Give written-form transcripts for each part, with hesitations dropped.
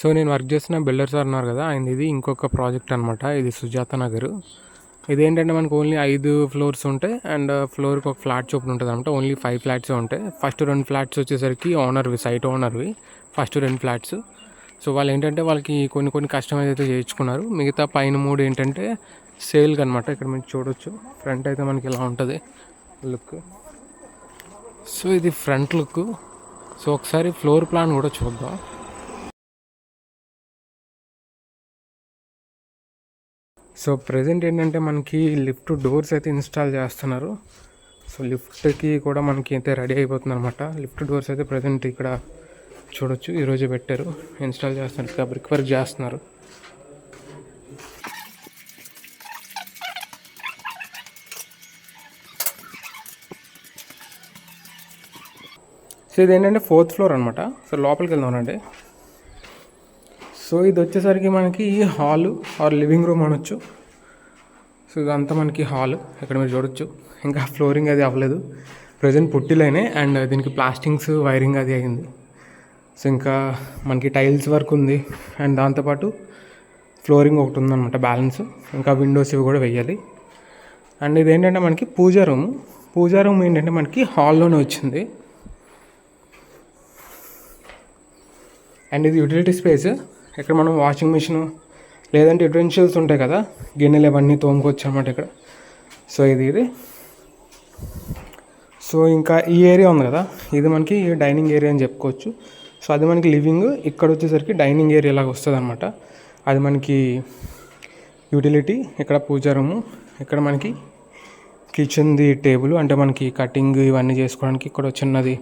So నేను work చేసిన builder sir ఉన్నారు కదా, ఇది ఇంకొక ప్రాజెక్ట్ అనమాట. ఇది సుజాత నగర్. ఇదేంటంటే మనకు ఓన్లీ 5 ఫ్లోర్స్ ఉంటాయి అండ్ ఫ్లోర్కి ఒక ఫ్లాట్ చొప్పున ఉంటుంది అనమాట. ఓన్లీ 5 ఫ్లాట్సే ఉంటాయి. ఫస్ట్ 2 ఫ్లాట్స్ వచ్చేసరికి ఓనర్వి, సైట్ ఓనర్వి ఫస్ట్ 2 ఫ్లాట్స్. సో వాళ్ళు ఏంటంటే వాళ్ళకి కొన్ని కస్టమైజ్ అయితే చేయించుకున్నారు. మిగతా పైన 3 ఏంటంటే సేల్కి అనమాట. ఇక్కడ మీరు చూడొచ్చు, ఫ్రంట్ అయితే మనకి ఇలా ఉంటుంది లుక్. సో ఇది ఫ్రంట్ లుక్. సో ఒకసారి ఫ్లోర్ ప్లాన్ కూడా చూద్దాం. సో ప్రజెంట్ ఏంటంటే మనకి లిఫ్ట్ డోర్స్ అయితే ఇన్స్టాల్ చేస్తున్నారు. సో లిఫ్ట్కి కూడా మనకి అయితే రెడీ అయిపోతుంది అనమాట. లిఫ్ట్ డోర్స్ అయితే ప్రజెంట్ ఇక్కడ చూడొచ్చు, ఈరోజే పెట్టారు, ఇన్స్టాల్ చేస్తున్నారు, ఇంకా బ్రిక్ వర్క్ చేస్తున్నారు. సో ఇది ఏంటంటే 4th ఫ్లోర్ అనమాట. సో లోపలికి వెళ్దామండి. సో ఇది వచ్చేసరికి మనకి హాలు ఆర్ లివింగ్ రూమ్ అనొచ్చు. సో ఇదంతా మనకి హాల్, ఇక్కడ మీరు చూడొచ్చు. ఇంకా ఫ్లోరింగ్ అది అవ్వలేదు, ప్రజెంట్ పుట్టిలైనే అండ్ దీనికి ప్లాస్టింగ్స్ వైరింగ్ అది అయింది. సో ఇంకా మనకి టైల్స్ వర్క్ ఉంది అండ్ దాంతోపాటు ఫ్లోరింగ్ ఒకటి ఉందన్నమాట బ్యాలెన్స్. ఇంకా విండోస్ ఇవి కూడా వేయాలి. అండ్ ఇదేంటంటే మనకి పూజా రూమ్ ఏంటంటే మనకి హాల్లోనే వచ్చింది. అండ్ ఇది యూటిలిటీ స్పేస్. ఇక్కడ మనం వాషింగ్ మిషన్ లేదంటే యుటెన్షియల్స్ ఉంటాయి కదా, గిన్నెలు ఇవన్నీ తోముకోవచ్చు అనమాట ఇక్కడ. సో ఇది సో ఇంకా ఈ ఏరియా ఉంది కదా, ఇది మనకి డైనింగ్ ఏరియా అని చెప్పుకోవచ్చు. సో అది మనకి లివింగ్, ఇక్కడ వచ్చేసరికి డైనింగ్ ఏరియా లాగా వస్తుంది అనమాట. అది మనకి యూటిలిటీ, ఇక్కడ పూజా రూము, ఇక్కడ మనకి కిచెన్ది టేబుల్, అంటే మనకి కటింగ్ ఇవన్నీ చేసుకోవడానికి ఇక్కడ చిన్నది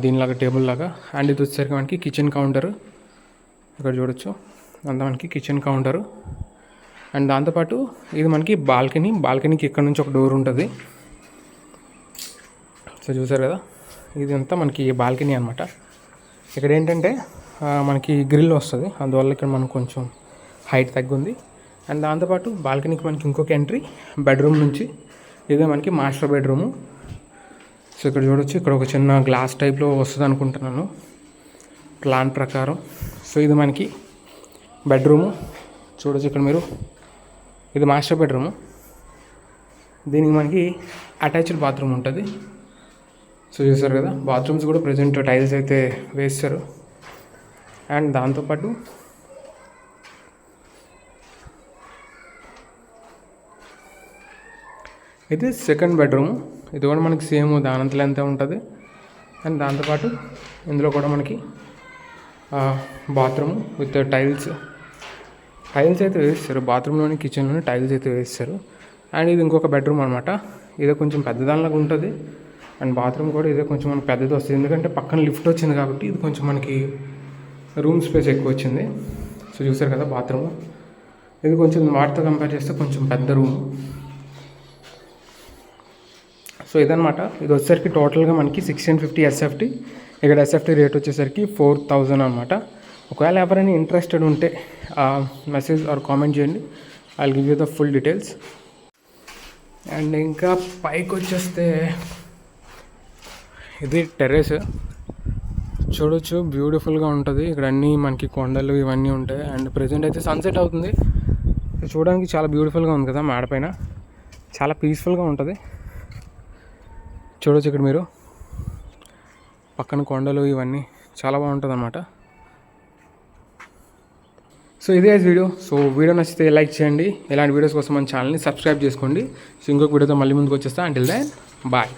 దీనిలాగా టేబుల్ లాగా. అండ్ ఇది వచ్చేసరికి మనకి కిచెన్ కౌంటర్, ఇక్కడ చూడొచ్చు అంతా మనకి కిచెన్ కౌంటరు. అండ్ దాంతోపాటు ఇది మనకి బాల్కనీకి ఇక్కడ నుంచి ఒక డోర్ ఉంటుంది. సో చూసారు కదా, ఇది అంతా మనకి బాల్కనీ అనమాట. ఇక్కడ ఏంటంటే మనకి గ్రిల్ వస్తుంది, అందువల్ల ఇక్కడ మనకు కొంచెం హైట్ తగ్గుంది. అండ్ దాంతోపాటు బాల్కనీకి మనకి ఇంకొక ఎంట్రీ బెడ్రూమ్ నుంచి, ఇదే మనకి మాస్టర్ బెడ్రూము. సో ఇక్కడ చూడొచ్చు, ఇక్కడ ఒక చిన్న గ్లాస్ టైప్లో వస్తుంది అనుకుంటున్నాను ప్లాన్ ప్రకారం. సో ఇది మనకి బెడ్రూము చూడొచ్చు ఇక్కడ మీరు, ఇది మాస్టర్ బెడ్రూము. దీనికి మనకి అటాచ్డ్ బాత్రూమ్ ఉంటుంది. సో చూసారు కదా, బాత్రూమ్స్ కూడా ప్రజెంట్ టైల్స్ అయితే వేస్తారు. అండ్ దాంతోపాటు ఇది సెకండ్ బెడ్రూమ్, ఇది కూడా మనకి సేమ్ దానంతలో ఎంత ఉంటుంది. అండ్ దాంతోపాటు ఇందులో కూడా మనకి బాత్రూమ్ విత్ టైల్స్ అయితే వేస్తారు. బాత్రూంలోని కిచెన్లోని టైల్స్ అయితే వేస్తారు. అండ్ ఇది ఇంకొక బెడ్రూమ్ అనమాట. ఇదే కొంచెం పెద్దదానిలాగా ఉంటుంది. అండ్ బాత్రూమ్ కూడా ఇదే కొంచెం మనకి పెద్దది వస్తుంది, ఎందుకంటే పక్కన లిఫ్ట్ వచ్చింది కాబట్టి ఇది కొంచెం మనకి రూమ్ స్పేస్ ఎక్కువ వచ్చింది. సో చూసారు కదా బాత్రూమ్, ఇది కొంచెం వాటితో కంపేర్ చేస్తే కొంచెం పెద్ద రూమ్. సో ఇదనమాట. ఇది వచ్చేసరికి టోటల్గా మనకి 1650 ఎస్ఎఫ్టీ. ఇక్కడ ఎస్ఎఫ్టీ రేట్ వచ్చేసరికి 4000 అనమాట. ఒకవేళ ఎవరైనా ఇంట్రెస్టెడ్ ఉంటే మెసేజ్ ఆర్ కామెంట్ చేయండి, I will give you the full details. And ఇంకా పైకి వచ్చేస్తే ఇది టెర్రస్ చూడొచ్చు, బ్యూటిఫుల్గా ఉంటుంది. ఇక్కడ అన్నీ మనకి కొండలు ఇవన్నీ ఉంటాయి. అండ్ ప్రజెంట్ అయితే సన్సెట్ అవుతుంది. చూడడానికి చాలా బ్యూటిఫుల్గా ఉంది కదా, మేడపైన చాలా పీస్ఫుల్గా ఉంటుంది. చూడొచ్చు ఇక్కడ మీరు పక్కన కొండలు ఇవన్నీ చాలా బాగుంటుంది అన్నమాట. సో ఇదే వీడియో. సో వీడియో నచ్చితే లైక్ చేయండి. ఇలాంటి వీడియోస్ కోసం మన ఛానల్ని సబ్స్క్రైబ్ చేసుకోండి. సో ఇంకొక వీడియోతో మళ్ళీ ముందుకు వచ్చేస్తా. Until then bye.